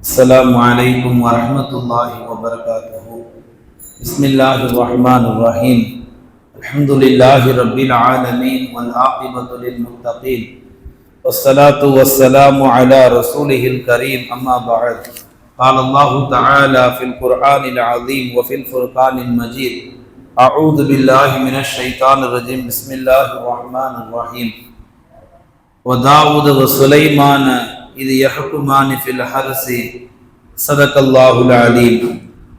السلام عليكم ورحمة الله وبركاته. بسم الله الرحمن الرحيم. الحمد لله رب العالمين والعاقبة للمتقين والصلاة والسلام على رسوله الكريم أما بعد. قال الله تعالى في القرآن العظيم وفي الفرقان المجيد: أعوذ بالله من الشيطان الرجيم. بسم الله الرحمن الرحيم. وداود وسليمان إذ يحكمان في الحرث صدق الله العليم.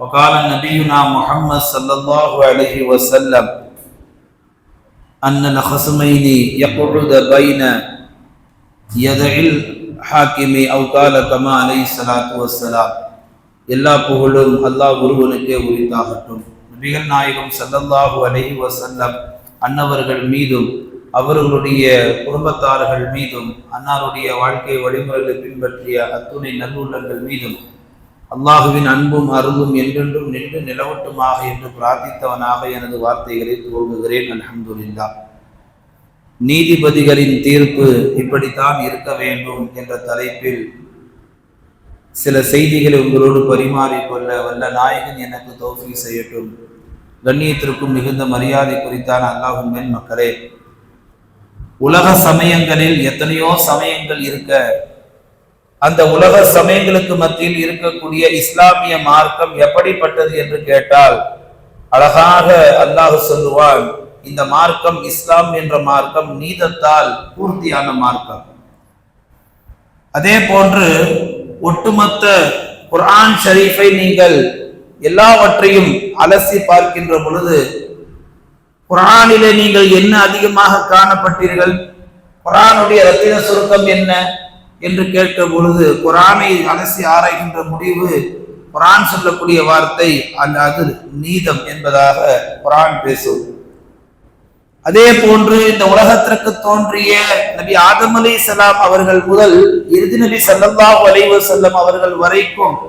وقال نبينا محمد صلى الله عليه وسلم أن الخصمين يقعد بين يدي الحاكم أو قال كما عليه الصلاة والسلام. எல்லா புகழும் அல்லாஹ் ஒருவனுக்கே உரித்தாகட்டும். நபிகள் நாயகம் ஸல்லல்லாஹு அலைஹி வஸல்லம் அன்னவர்கள் மீதும் அவர்களுடைய குடும்பத்தார்கள் மீதும் அன்னாருடைய வாழ்க்கை வழிமுறைகளை பின்பற்றிய அத்துணை நல்லுள்ளங்கள் மீதும் அல்லாஹுவின் அன்பும் அருளும் என்றென்றும் நின்று நிலவட்டுமாக என்று பிரார்த்தித்தவனாக எனது வார்த்தைகளை துவங்குகிறேன். அல்ஹம்துலில்லாஹ். நீதிபதிகளின் தீர்ப்பு இப்படித்தான் இருக்க வேண்டும் என்ற தலைப்பில் சில செய்திகளை உங்களோடு பரிமாறிக்கொள்ள வல்ல நாயகன் எனக்கு தௌஃபீக் செய்யட்டும். கண்ணியத்திற்கும் மிகுந்த மரியாதை குறித்தான அல்லாஹ்வின் மேல் மக்களே, உலக சமயங்களில் எத்தனையோ சமயங்கள் இருக்க, அந்த உலக சமயங்களுக்கு மத்தியில் இருக்கக்கூடிய இஸ்லாமிய மார்க்கம் எப்படிப்பட்டது என்று கேட்டால் அழகாக அல்லாஹ் சொல்லுவான், இந்த மார்க்கம் இஸ்லாம் என்ற மார்க்கம் நீதத்தால் பூர்த்தியான மார்க்கம். அதே போன்று ஒட்டுமொத்த குர்ஆன் ஷரீஃபை நீங்கள் எல்லாவற்றையும் அலசி பார்க்கின்ற பொழுது குர்ஆனிலே நீங்கள் என்ன அதிகமாக காணப்பட்டீர்கள், குர்ஆனுடைய ரத்தின சுருக்கம் என்ன என்று கேட்ட பொழுது குர்ஆனை அலசி ஆராய்கின்ற முடிவு குர்ஆன் சொல்லக்கூடிய வார்த்தை அது நீதம் என்பதாக குர்ஆன் பேசும். அதே போன்று இந்த உலகத்திற்கு தோன்றிய நபி ஆதம் அலைஹிஸ்ஸலாம் அவர்கள் முதல் இறுதி நபி ஸல்லல்லாஹு அலைஹி வஸல்லம் அவர்கள் வரைக்கும்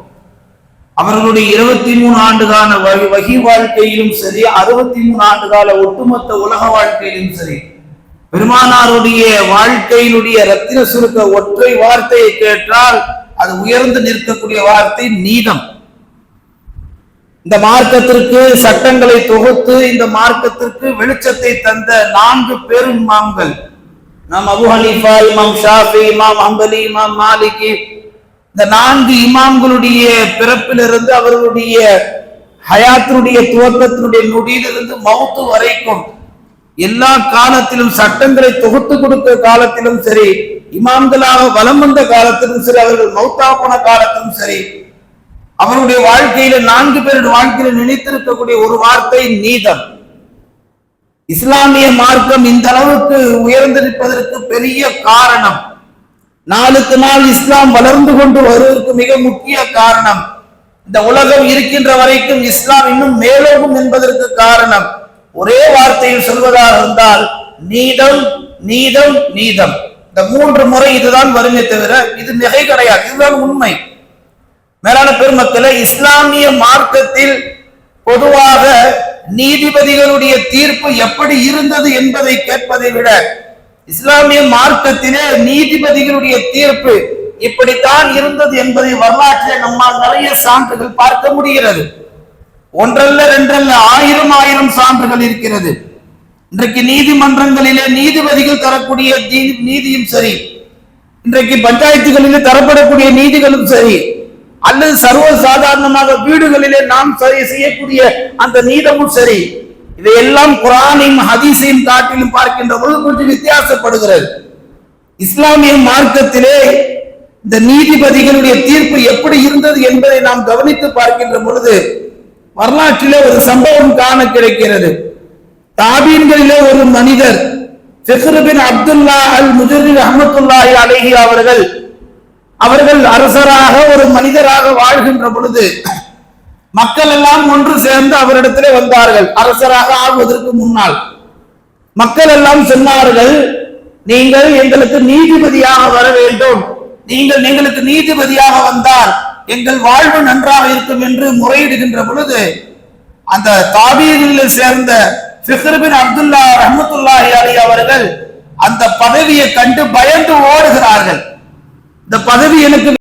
அவர்களுடைய 23 ஆண்டுகால வஹி வாழ்க்கையிலும் சரி, 63 ஆண்டுகால ஒட்டுமொத்த உலக வாழ்க்கையிலும் சரி, பெருமானாருடைய வாழ்க்கையினுடைய ரத்தின சுருக்க ஒற்றை வார்த்தையை கேட்டால் அது உயர்ந்து நிற்கக்கூடிய வார்த்தை நீதம். இந்த மார்க்கத்திற்கு சட்டங்களை தொகுத்து இந்த மார்க்கத்திற்கு வெளிச்சத்தை தந்த 4 பெரும் இமாம்கள், இமாம் அபூ ஹனீஃபா, இமாம் ஷாஃபி, இமாம் ஹம்பலி, இமாம் மாலிகி, இந்த 4 இமாம்களுடைய பிறப்பிலிருந்து அவர்களுடைய ஹயாத்தினுடைய துவக்கத்தினுடைய நொடியிலிருந்து மௌத்து வரைக்கும் எல்லா காலத்திலும் சட்டங்களை தொகுத்து கொடுத்த காலத்திலும் சரி, இமாம்களாக வலம் வந்த காலத்திலும் சரி, அவர்கள் மௌத்தா போன காலத்திலும் சரி, அவருடைய வாழ்க்கையில 4 பேருடைய வாழ்க்கையில நினைத்திருக்கக்கூடிய ஒரு வார்த்தை நீதம். இஸ்லாமிய மார்க்கம் இந்த அளவுக்கு உயர்ந்திருப்பதற்கு பெரிய காரணம், நாளுக்கு நாள் இஸ்லாம் வளர்ந்து கொண்டு வருவதற்கு மிக முக்கிய காரணம், இந்த உலகம் இருக்கின்ற வரைக்கும் இஸ்லாம் இன்னும் மேலோகும் என்பதற்கு காரணம் ஒரே வார்த்தையில் சொல்வதாக இருந்தால் நீதம், நீதம், நீதம். இந்த 3 முறை இதுதான் வருமே தவிர இது மிகை கிடையாது, இதுதான் உண்மை. மேலான பெருமக்களை, இஸ்லாமிய மார்க்கத்தில் பொதுவாக நீதிபதிகளுடைய தீர்ப்பு எப்படி இருந்தது என்பதை கேட்பதை விட இஸ்லாமிய மார்க்கத்திலே நீதிபதிகளுடைய தீர்ப்பு இப்படித்தான் இருந்தது என்பதை வரலாற்றில் நம்மால் நிறைய சான்றுகள் பார்க்க முடிகிறது. ஒன்றல்ல ரெண்டல்ல, 1000 சான்றுகள் இருக்கிறது. இன்றைக்கு நீதிமன்றங்களிலே நீதிபதிகள் தரக்கூடிய நீதியும் சரி, இன்றைக்கு பஞ்சாயத்துகளிலே தரப்படக்கூடிய நீதிகளும் சரி, அல்லது சர்வ சாதாரணமாக வீடுகளிலே நாம் செய்யக்கூடிய அந்த நீதமும் சரி, இதையெல்லாம் குர்ஆனையும் ஹதீஸையும் காட்டிலும் பார்க்கின்ற பொழுது கொஞ்சம் வித்தியாசப்படுகிறது. இஸ்லாமிய மார்க்கத்திலே இந்த நீதிபதிகளுடைய தீர்ப்பு எப்படி இருந்தது என்பதை நாம் கவனித்து பார்க்கின்ற பொழுது வரலாற்றிலே ஒரு சம்பவம் காண கிடைக்கிறது. தாபீன்களிலே ஒரு மனிதர் ஃபிக்ர் பின் அப்துல்லா அல் முஜர்ரி ரஹ்மத்துல்லாஹி அலைஹி அவர்கள் அரசராக ஒரு மனிதராக வாழ்கின்ற பொழுது மக்கள் எல்லாம் ஒன்று சேர்ந்து அவரிடத்திலே வந்தார்கள். அரசராக ஆகுவதற்கு முன்னால் மக்கள் எல்லாம் சொன்னார்கள், நீங்கள் எங்களுக்கு நீதிபதியாக வர வேண்டும், நீங்கள் எங்களுக்கு நீதிபதியாக வந்தால் எங்கள் வாழ்வு நன்றாக இருக்கும் என்று முறையிடுகின்ற பொழுது அந்த தாபீன்களில் சேர்ந்த ஃபிக்ர் பின் அப்துல்லா ரஹ்மத்துல்லாஹி அலைஹி அவர்கள் அந்த பதவியை கண்டு பயந்து ஓடுகிறார்கள். இந்த பதவி எனக்கு